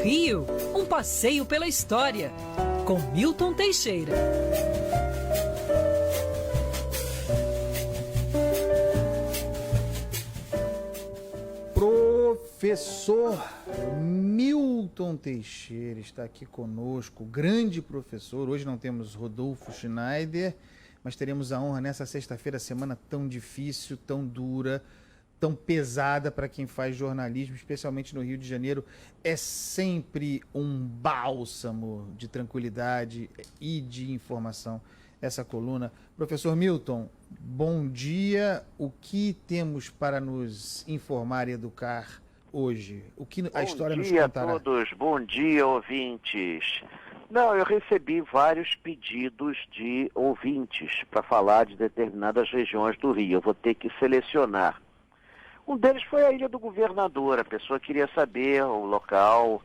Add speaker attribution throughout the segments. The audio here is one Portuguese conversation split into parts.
Speaker 1: Rio, um passeio pela história, com Milton Teixeira.
Speaker 2: Professor Milton Teixeira está aqui conosco, grande professor. Hoje não temos Rodolfo Schneider, mas teremos a honra nessa sexta-feira, semana tão difícil, tão dura, tão pesada para quem faz jornalismo, especialmente no Rio de Janeiro. É sempre um bálsamo de tranquilidade e de informação essa coluna. Professor Milton, bom dia. O que temos para nos informar e educar hoje? O que a história nos contará?
Speaker 3: Bom dia a todos, bom dia, ouvintes. Não, eu recebi vários pedidos de ouvintes para falar de determinadas regiões do Rio. Eu vou ter que selecionar. Um deles foi a Ilha do Governador. A pessoa queria saber o local,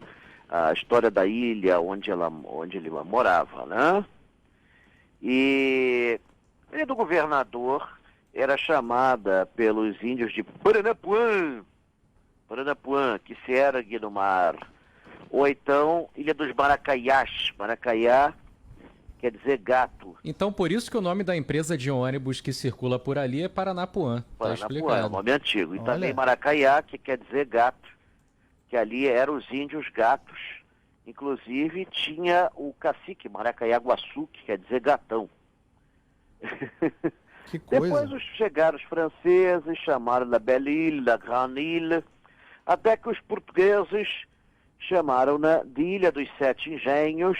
Speaker 3: a história da ilha, onde ele morava, né? E a Ilha do Governador era chamada pelos índios de Paranapuã, que se ergue no mar. Ou então Ilha dos Maracaiás. Maracaiá quer dizer gato.
Speaker 4: Então por isso que o nome da empresa de ônibus que circula por ali é Paranapuã. Tá explicado.
Speaker 3: É um nome antigo. E
Speaker 2: Olha.
Speaker 3: também Maracaiá, que quer dizer gato, que ali eram os índios gatos. Inclusive tinha o cacique Maracaiá-Guaçu, que quer dizer gatão.
Speaker 2: Que coisa.
Speaker 3: Depois chegaram os franceses, chamaram da Belle Île, da Grande Île, até que os portugueses chamaram-na de Ilha dos Sete Engenhos,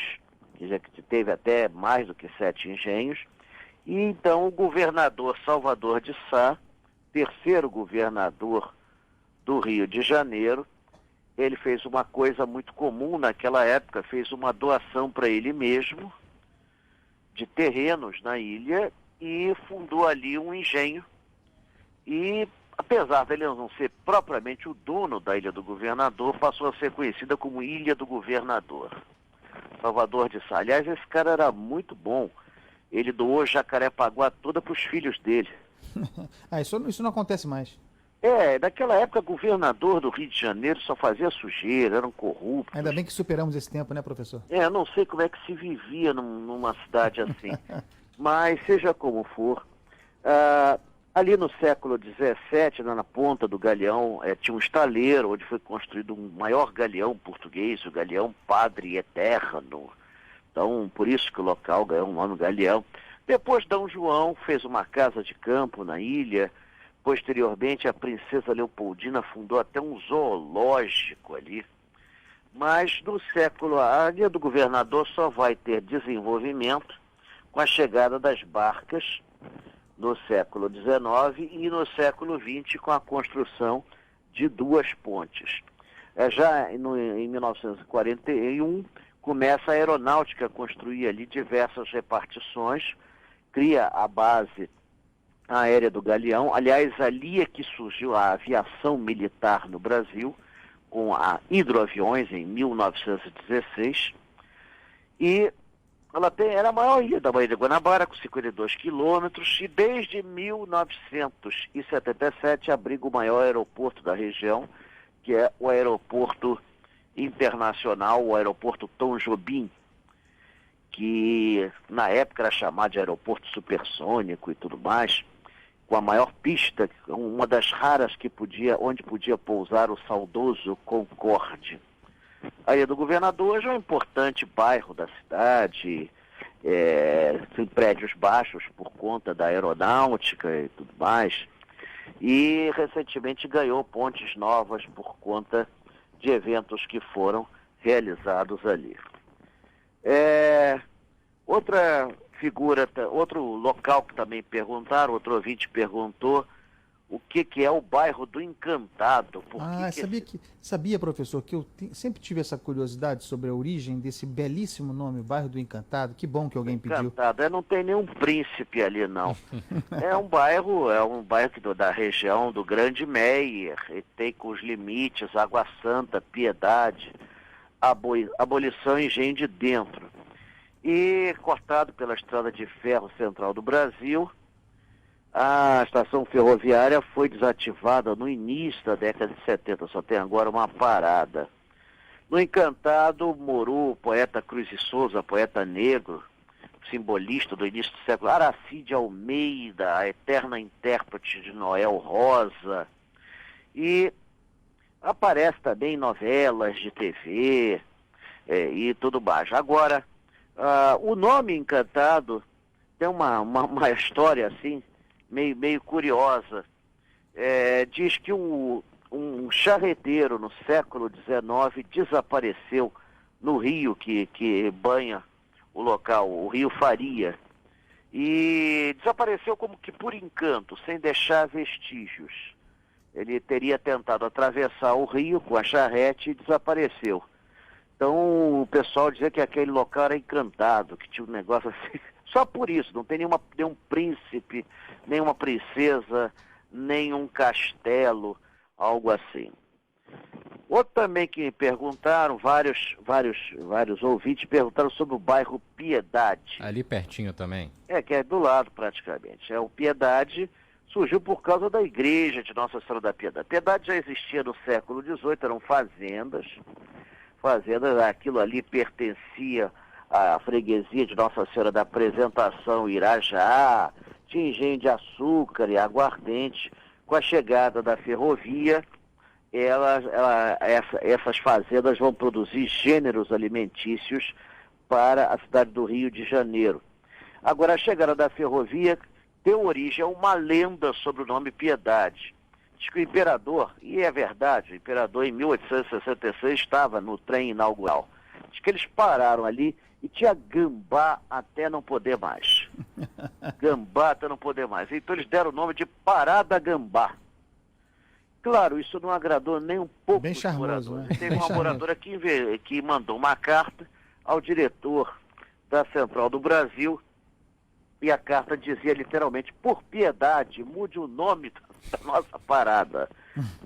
Speaker 3: que já teve até mais do que 7 engenhos, e então o governador Salvador de Sá, terceiro governador do Rio de Janeiro, ele fez uma coisa muito comum naquela época, fez uma doação para ele mesmo de terrenos na ilha e fundou ali um engenho. E apesar dele não ser propriamente o dono da Ilha do Governador, passou a ser conhecida como Ilha do Governador. Salvador de Sá. Aliás, esse cara era muito bom. Ele doou Jacarepaguá toda para os filhos dele.
Speaker 2: Isso não acontece mais.
Speaker 3: Naquela época, governador do Rio de Janeiro só fazia sujeira, eram corruptos.
Speaker 2: Ainda bem que superamos esse tempo, né, professor?
Speaker 3: Eu não sei como é que se vivia numa cidade assim. Mas, seja como for, ali no século XVII, na ponta do galeão, tinha um estaleiro onde foi construído um maior galeão português, o galeão Padre Eterno. Então, por isso que o local ganhou o nome Galeão. Depois, Dom João fez uma casa de campo na ilha. Posteriormente, a princesa Leopoldina fundou até um zoológico ali. Mas, no século, a Ilha do Governador só vai ter desenvolvimento com a chegada das barcas no século XIX e no século XX com a construção de 2 pontes. Já em 1941, começa a aeronáutica a construir ali diversas repartições, cria a base aérea do Galeão. Aliás, ali é que surgiu a aviação militar no Brasil, com a hidroaviões em 1916, e ela era a maior ilha da Baía de Guanabara, com 52 quilômetros, e desde 1977 abriga o maior aeroporto da região, que é o aeroporto internacional, o aeroporto Tom Jobim, que na época era chamado de aeroporto supersônico e tudo mais, com a maior pista, uma das raras onde podia pousar o saudoso Concorde. A Ilha do Governador hoje é um importante bairro da cidade, tem prédios baixos por conta da aeronáutica e tudo mais, e recentemente ganhou pontes novas por conta de eventos que foram realizados ali. Outra figura, outro local que também perguntaram, outro ouvinte perguntou o que é o bairro do Encantado.
Speaker 2: Sabia, professor, que eu sempre tive essa curiosidade sobre a origem desse belíssimo nome, bairro do Encantado. Que bom que alguém pediu.
Speaker 3: Encantado, não tem nenhum príncipe ali, não. É um bairro da região do Grande Meier, e tem com os limites Água Santa, Piedade, Abolição e Engenho de Dentro. E cortado pela Estrada de Ferro Central do Brasil, a estação ferroviária foi desativada no início da década de 70, só tem agora uma parada. No Encantado morou o poeta Cruz de Souza, poeta negro, simbolista do início do século, Aracide Almeida, a eterna intérprete de Noel Rosa, e aparece também em novelas de TV e tudo mais. Agora, o nome Encantado tem uma história assim, meio curiosa. Diz que um charreteiro no século XIX desapareceu no rio que banha o local, o Rio Faria, e desapareceu como que por encanto, sem deixar vestígios. Ele teria tentado atravessar o rio com a charrete e desapareceu. Então o pessoal dizia que aquele local era encantado, que tinha um negócio assim, só por isso, não tem nenhum príncipe, nenhuma princesa, nenhum castelo, algo assim. Outro também que me perguntaram, vários ouvintes perguntaram sobre o bairro Piedade.
Speaker 4: Ali pertinho também.
Speaker 3: Que é do lado praticamente. O Piedade surgiu por causa da igreja de Nossa Senhora da Piedade. Piedade já existia no século XVIII, eram fazendas. Aquilo ali pertencia à freguesia de Nossa Senhora da Apresentação, Irajá, tinha engenho de açúcar e aguardente. Com a chegada da ferrovia, essas fazendas vão produzir gêneros alimentícios para a cidade do Rio de Janeiro. Agora, a chegada da ferrovia deu origem a uma lenda sobre o nome Piedade. Diz que o imperador, e é verdade, o imperador em 1866 estava no trem inaugural. Diz que eles pararam ali e tinha gambá até não poder mais. Gambá até não poder mais. Então eles deram o nome de Parada Gambá. Claro, isso não agradou nem um pouco
Speaker 2: bem
Speaker 3: os
Speaker 2: charmoso,
Speaker 3: moradores.
Speaker 2: né?
Speaker 3: Teve uma moradora que mandou uma carta ao diretor da Central do Brasil, e a carta dizia literalmente: por piedade, mude o nome da nossa parada.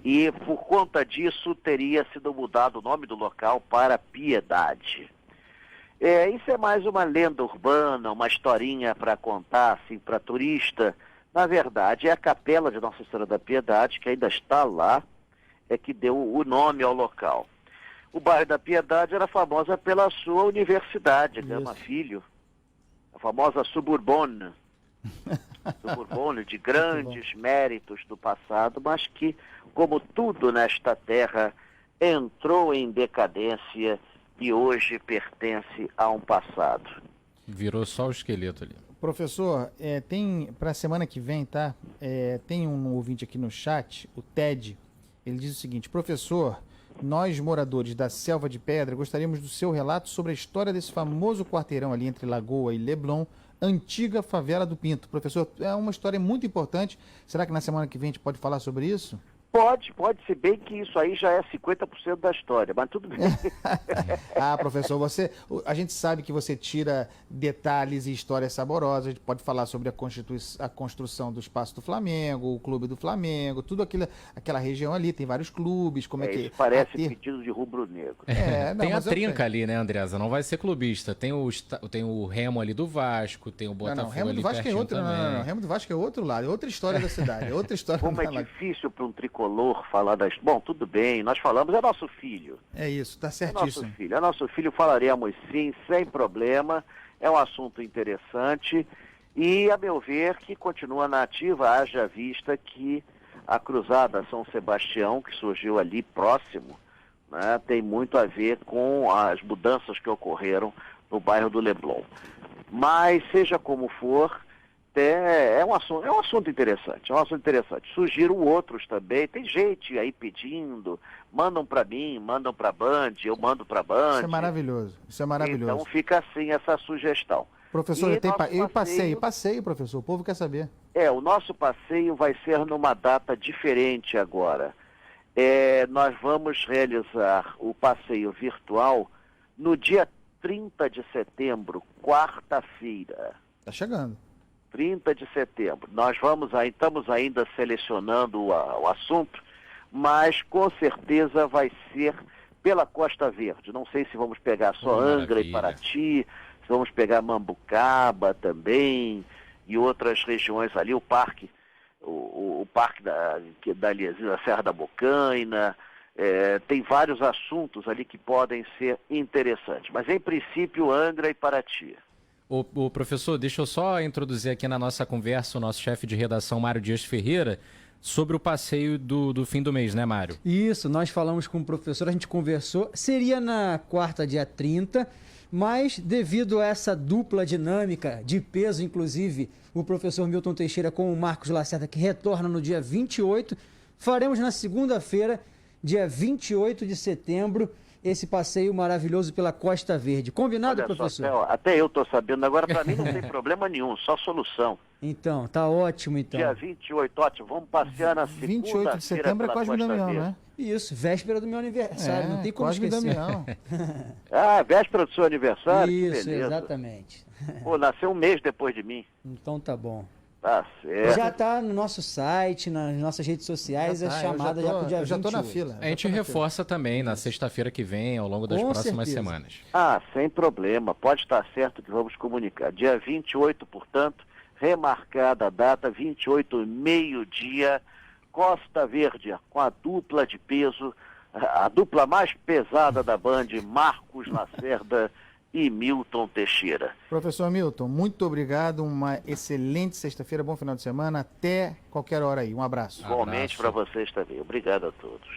Speaker 3: E por conta disso teria sido mudado o nome do local para Piedade. Isso é mais uma lenda urbana, uma historinha para contar assim, para turista. Na verdade, é a capela de Nossa Senhora da Piedade, que ainda está lá, que deu o nome ao local. O bairro da Piedade era famosa pela sua universidade, Gama Filho, a famosa Suburbone, de grandes méritos do passado, mas que, como tudo nesta terra, entrou em decadência e hoje pertence a um passado.
Speaker 4: Virou só o esqueleto ali.
Speaker 2: Professor, tem para a semana que vem, tá? Tem um ouvinte aqui no chat, o Ted. Ele diz o seguinte: professor, nós moradores da Selva de Pedra gostaríamos do seu relato sobre a história desse famoso quarteirão ali entre Lagoa e Leblon, antiga favela do Pinto. Professor, é uma história muito importante. Será que na semana que vem a gente pode falar sobre isso?
Speaker 3: Pode, se bem que isso aí já é 50% da história, mas tudo bem.
Speaker 2: Professor, a gente sabe que você tira detalhes e histórias saborosas. A gente pode falar sobre a construção do Espaço do Flamengo, o Clube do Flamengo, tudo aquela região ali, tem vários clubes, como é que...
Speaker 3: Isso parece pedido de rubro-negro.
Speaker 4: Tem a trinca ali, né, Andresa? Não vai ser clubista. Tem o Remo ali do Vasco, tem o Botafogo
Speaker 2: Remo
Speaker 4: ali
Speaker 2: do Vasco é outro,
Speaker 4: também.
Speaker 2: Não, Remo do Vasco é outro lado, é outra história da cidade, é outra história.
Speaker 3: Como é difícil para um tricolor falar das... Bom, tudo bem, nós falamos, é nosso filho.
Speaker 2: É isso, tá certíssimo.
Speaker 3: É nosso filho, falaremos sim, sem problema, é um assunto interessante e, a meu ver, que continua na ativa, haja vista que a Cruzada São Sebastião, que surgiu ali próximo, né, tem muito a ver com as mudanças que ocorreram no bairro do Leblon. Mas, seja como for, é um assunto interessante, Surgiram outros também, tem gente aí pedindo, mandam para mim, mandam para a Band, eu mando para a Band.
Speaker 2: Isso é maravilhoso.
Speaker 3: Então fica assim essa sugestão.
Speaker 2: Professor, passeio, professor, o povo quer saber.
Speaker 3: O nosso passeio vai ser numa data diferente agora. Nós vamos realizar o passeio virtual no dia 30 de setembro, quarta-feira.
Speaker 2: Tá chegando.
Speaker 3: 30 de setembro. Nós estamos ainda selecionando o assunto, mas com certeza vai ser pela Costa Verde. Não sei se vamos pegar só Angra e Paraty, se vamos pegar Mambucaba também e outras regiões ali, o parque da Serra da Bocaina, Tem vários assuntos ali que podem ser interessantes. Mas, em princípio, Angra e Paraty.
Speaker 4: O professor, deixa eu só introduzir aqui na nossa conversa o nosso chefe de redação, Mário Dias Ferreira, sobre o passeio do fim do mês, né, Mário?
Speaker 5: Isso, nós falamos com o professor, a gente conversou, seria na quarta, dia 30, mas devido a essa dupla dinâmica de peso, inclusive o professor Milton Teixeira com o Marcos Lacerda, que retorna no dia 28, faremos na segunda-feira, dia 28 de setembro, esse passeio maravilhoso pela Costa Verde. Combinado,
Speaker 3: Olha
Speaker 5: professor?
Speaker 3: só, até eu estou sabendo. Agora, para mim, não tem problema nenhum, só solução.
Speaker 5: Então, tá ótimo, então.
Speaker 3: Dia 28, ótimo, vamos passear na segunda-feira
Speaker 2: 28 de setembro é
Speaker 3: pela
Speaker 2: Cosme e
Speaker 3: Costa
Speaker 2: Damião,
Speaker 3: Verde.
Speaker 2: né?
Speaker 5: Isso, véspera do meu aniversário, não tem como
Speaker 2: Cosme e
Speaker 5: esquecer.
Speaker 2: Damião.
Speaker 3: Véspera do seu aniversário? Que
Speaker 5: Isso,
Speaker 3: beleza.
Speaker 5: exatamente.
Speaker 3: Pô, nasceu um mês depois de mim.
Speaker 5: Então tá bom.
Speaker 3: Tá certo.
Speaker 5: Já tá no nosso site, nas nossas redes sociais, a chamada já pro dia 28.
Speaker 2: Eu já tô na fila.
Speaker 4: A gente reforça também na sexta-feira que vem, ao longo das
Speaker 5: Com
Speaker 4: próximas
Speaker 5: certeza.
Speaker 4: semanas.
Speaker 3: Sem problema. Pode estar certo que vamos comunicar. Dia 28, portanto, remarcada a data, 28, meio-dia, Costa Verde, com a dupla de peso, a dupla mais pesada da Band, Marcos Lacerda e Milton Teixeira.
Speaker 2: Professor Milton, muito obrigado. Uma excelente sexta-feira, bom final de semana. Até qualquer hora aí. Um abraço.
Speaker 3: Igualmente para vocês também. Obrigado a todos.